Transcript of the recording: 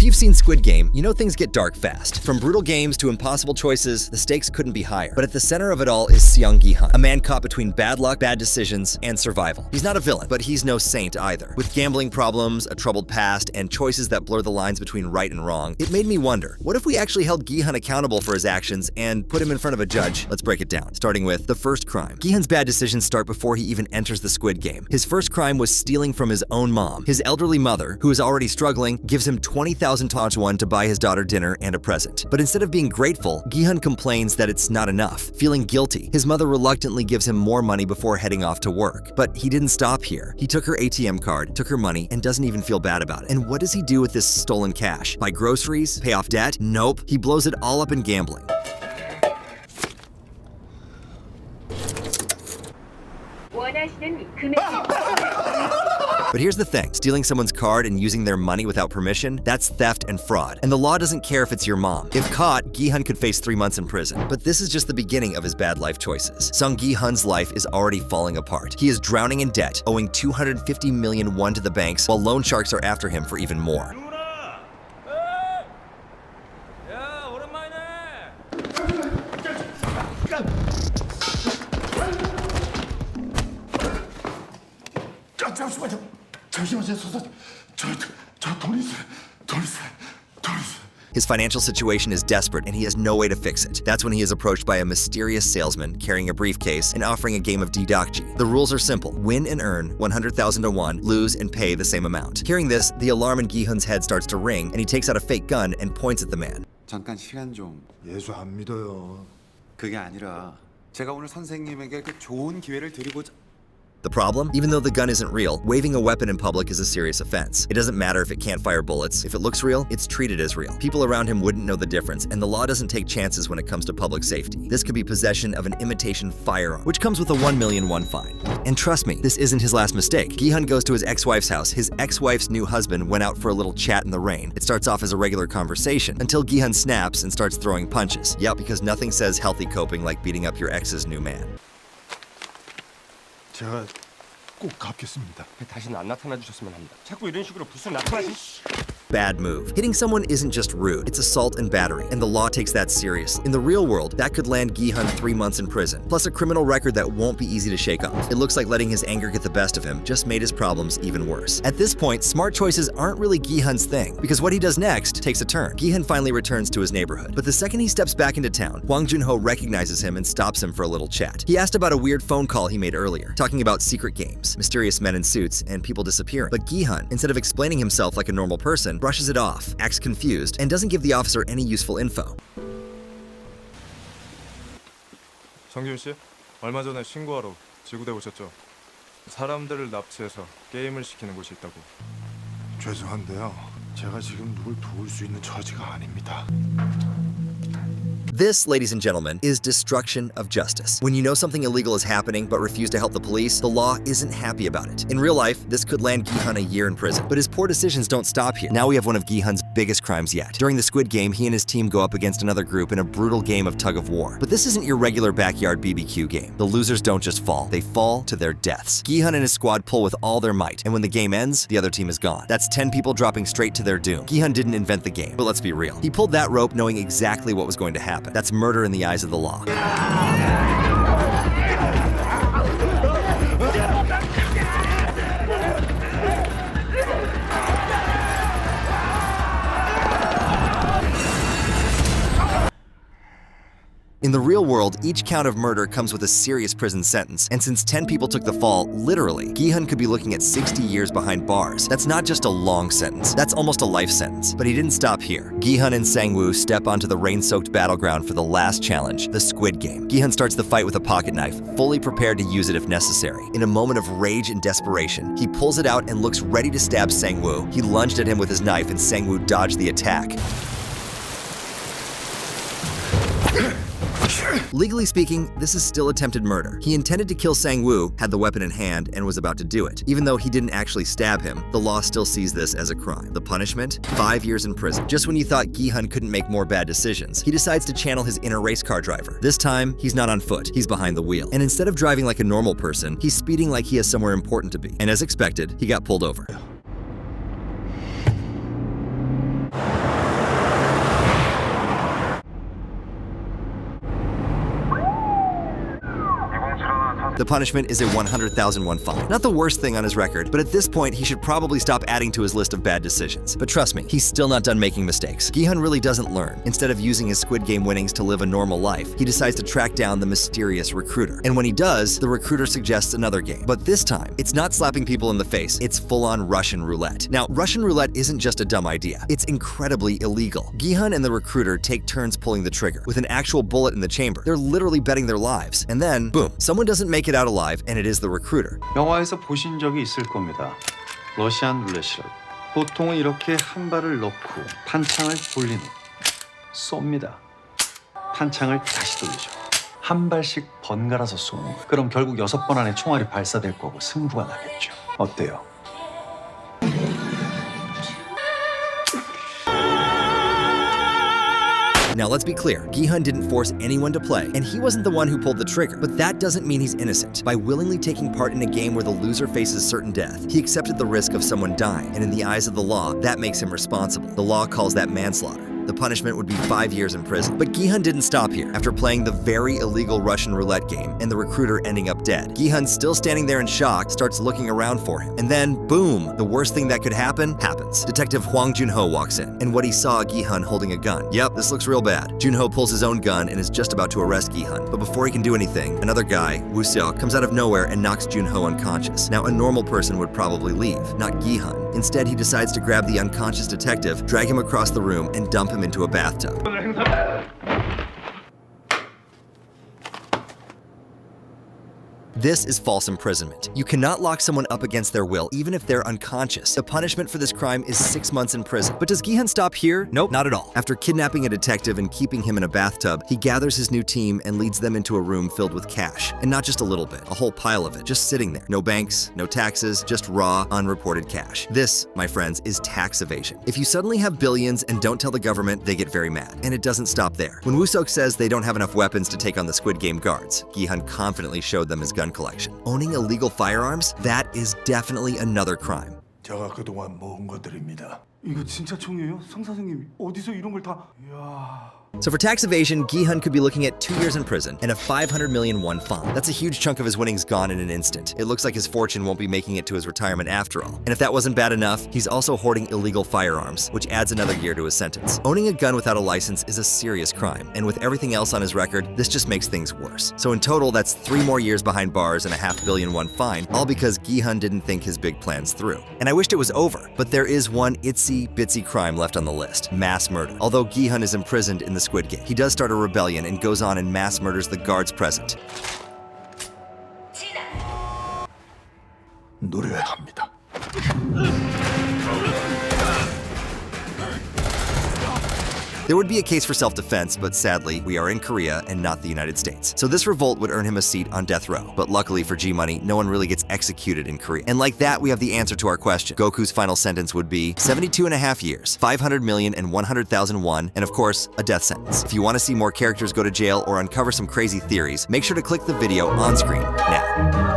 If you've seen Squid Game, you know things get dark fast. From brutal games to impossible choices, the stakes couldn't be higher. But at the center of it all is Seong Gi-hun, a man caught between bad luck, bad decisions, and survival. He's not a villain, but he's no saint either. With gambling problems, a troubled past, and choices that blur the lines between right and wrong, it made me wonder, what if we actually held Gi-hun accountable for his actions and put him in front of a judge? Let's break it down, starting with the first crime. Gi-hun's bad decisions start before he even enters the Squid Game. His first crime was stealing from his own mom. His elderly mother, who is already struggling, gives him 20,000 won to buy his daughter dinner and a present. But instead of being grateful, Gi-hun complains that it's not enough. Feeling guilty, his mother reluctantly gives him more money before heading off to work. But he didn't stop here. He took her ATM card, took her money, and doesn't even feel bad about it. And what does he do with this stolen cash? Buy groceries? Pay off debt? Nope. He blows it all up in gambling. But here's the thing, stealing someone's card and using their money without permission, that's theft and fraud. And the law doesn't care if it's your mom. If caught, Gi-hun could face 3 months in prison. But this is just the beginning of his bad life choices. Seong Gi-hun's life is already falling apart. He is drowning in debt, owing 250 million won to the banks, while loan sharks are after him for even more. His financial situation is desperate and he has no way to fix it. That's when he is approached by a mysterious salesman carrying a briefcase and offering a game of Dedokji. The rules are simple. Win and earn 100,000 won, lose and pay the same amount. Hearing this, the alarm in Gi-hun's head starts to ring and he takes out a fake gun and points at the man. 잠깐 시간 좀. 예수 안 믿어요. 그게 아니라 제가 오늘 선생님에게 그 좋은 기회를 드리고자. The problem? Even though the gun isn't real, waving a weapon in public is a serious offense. It doesn't matter if it can't fire bullets. If it looks real, it's treated as real. People around him wouldn't know the difference, and the law doesn't take chances when it comes to public safety. This could be possession of an imitation firearm, which comes with a 1 million won fine. And trust me, this isn't his last mistake. Gi-hun goes to his ex-wife's house. His ex-wife's new husband went out for a little chat in the rain. It starts off as a regular conversation, until Gi-hun snaps and starts throwing punches. Yep, because nothing says healthy coping like beating up your ex's new man. 제가 꼭 갚겠습니다. 다시는 안 나타나 주셨으면 합니다. 자꾸 이런 식으로 불쑥 나타나시. Bad move. Hitting someone isn't just rude, it's assault and battery, and the law takes that seriously. In the real world, that could land Gi-hun 3 months in prison, plus a criminal record that won't be easy to shake off. It looks like letting his anger get the best of him just made his problems even worse. At this point, smart choices aren't really Gi-hun's thing, because what he does next takes a turn. Gi-hun finally returns to his neighborhood, but the second he steps back into town, Hwang Jun-ho recognizes him and stops him for a little chat. He asked about a weird phone call he made earlier, talking about secret games, mysterious men in suits, and people disappearing. But Gi-hun, instead of explaining himself like a normal person, brushes it off, acts confused, and doesn't give the officer any useful info. 정기훈 씨, 얼마 전에 신고하러 지구대 오셨죠? 사람들을 납치해서 게임을 시키는 곳이 있다고. 죄송한데요. 제가 지금 누굴 도울 수 있는 처지가 아닙니다. This, ladies and gentlemen, is destruction of justice. When you know something illegal is happening but refuse to help the police, the law isn't happy about it. In real life, this could land Gi-hun a year in prison. But his poor decisions don't stop here. Now we have one of Gi-hun's biggest crimes yet. During the Squid Game, he and his team go up against another group in a brutal game of tug-of-war. But this isn't your regular backyard BBQ game. The losers don't just fall, they fall to their deaths. Gi-hun and his squad pull with all their might, and when the game ends, the other team is gone. That's 10 people dropping straight to their doom. Gi-hun didn't invent the game, but let's be real. He pulled that rope knowing exactly what was going to happen. That's murder in the eyes of the law. In the real world, each count of murder comes with a serious prison sentence, and since 10 people took the fall, literally, Gi-hun could be looking at 60 years behind bars. That's not just a long sentence, that's almost a life sentence. But he didn't stop here. Gi-hun and Sang-woo step onto the rain-soaked battleground for the last challenge, the Squid Game. Gi-hun starts the fight with a pocket knife, fully prepared to use it if necessary. In a moment of rage and desperation, he pulls it out and looks ready to stab Sang-woo. He lunged at him with his knife and Sang-woo dodged the attack. Legally speaking, this is still attempted murder. He intended to kill Sang-woo, had the weapon in hand, and was about to do it. Even though he didn't actually stab him, the law still sees this as a crime. The punishment? 5 years in prison. Just when you thought Gi-hun couldn't make more bad decisions, he decides to channel his inner race car driver. This time, he's not on foot, he's behind the wheel. And instead of driving like a normal person, he's speeding like he has somewhere important to be. And as expected, he got pulled over. The punishment is a 100,000 won fine. Not the worst thing on his record, but at this point he should probably stop adding to his list of bad decisions. But trust me, he's still not done making mistakes. Gi-hun really doesn't learn. Instead of using his Squid Game winnings to live a normal life, he decides to track down the mysterious recruiter. And when he does, the recruiter suggests another game. But this time, it's not slapping people in the face, it's full-on Russian roulette. Now, Russian roulette isn't just a dumb idea, it's incredibly illegal. Gi-hun and the recruiter take turns pulling the trigger, with an actual bullet in the chamber. They're literally betting their lives. And then, boom, someone doesn't make it out alive, and it is the recruiter. 영화에서 보신 적이 있을 겁니다. 러시안 룰렛이라고. 보통은 이렇게 한 발을 넣고 판창을 돌린 후 쏩니다. 판창을 다시 돌리죠. 한 발씩 번갈아서 쏘는 거예요. 그럼 결국 6번 안에 총알이 발사될 거고 승부가 나겠죠. 어때요? Now let's be clear, Gi-hun didn't force anyone to play, and he wasn't the one who pulled the trigger. But that doesn't mean he's innocent. By willingly taking part in a game where the loser faces certain death, he accepted the risk of someone dying, and in the eyes of the law, that makes him responsible. The law calls that manslaughter. The punishment would be 5 years in prison. But Gi-hun didn't stop here. After playing the very illegal Russian roulette game and the recruiter ending up dead, Gi-hun, still standing there in shock, starts looking around for him. And then, boom, the worst thing that could happen happens. Detective Hwang Jun-ho walks in, and what he saw Gi-hun holding a gun. Yep, this looks real bad. Jun-ho pulls his own gun and is just about to arrest Gi-hun. But before he can do anything, another guy, Mousait, comes out of nowhere and knocks Jun-ho unconscious. Now, a normal person would probably leave, not Gi-hun. Instead, he decides to grab the unconscious detective, drag him across the room, and dump him into a bathtub. This is false imprisonment. You cannot lock someone up against their will, even if they're unconscious. The punishment for this crime is 6 months in prison. But does Gi-hun stop here? Nope, not at all. After kidnapping a detective and keeping him in a bathtub, he gathers his new team and leads them into a room filled with cash. And not just a little bit, a whole pile of it, just sitting there. No banks, no taxes, just raw, unreported cash. This, my friends, is tax evasion. If you suddenly have billions and don't tell the government, they get very mad. And it doesn't stop there. When Woo-seok says they don't have enough weapons to take on the Squid Game guards, Gi-hun confidently showed them his gun collection. Owning illegal firearms? That is definitely another crime. 제가 그동안 모은 것들입니다. 이거 진짜 총이에요? 상사장님 어디서 이런 걸 다... 이야... So for tax evasion, Gi-hun could be looking at 2 years in prison and a 500 million won fine. That's a huge chunk of his winnings gone in an instant. It looks like his fortune won't be making it to his retirement after all. And if that wasn't bad enough, he's also hoarding illegal firearms, which adds another year to his sentence. Owning a gun without a license is a serious crime, and with everything else on his record, this just makes things worse. So in total, that's 3 more years behind bars and a $500 million won fine, all because Gi-hun didn't think his big plans through. And I wished it was over, but there is one itsy-bitsy crime left on the list: mass murder. Although Gi-hun is imprisoned in the Squid Game, he does start a rebellion and goes on and mass murders the guards present. 노래합니다. There would be a case for self-defense, but sadly, we are in Korea and not the United States. So this revolt would earn him a seat on death row. But luckily for G-Money, no one really gets executed in Korea. And like that, we have the answer to our question. Goku's final sentence would be 72.5 years, 500 million and 100,000 won, and of course, a death sentence. If you want to see more characters go to jail or uncover some crazy theories, make sure to click the video on screen now.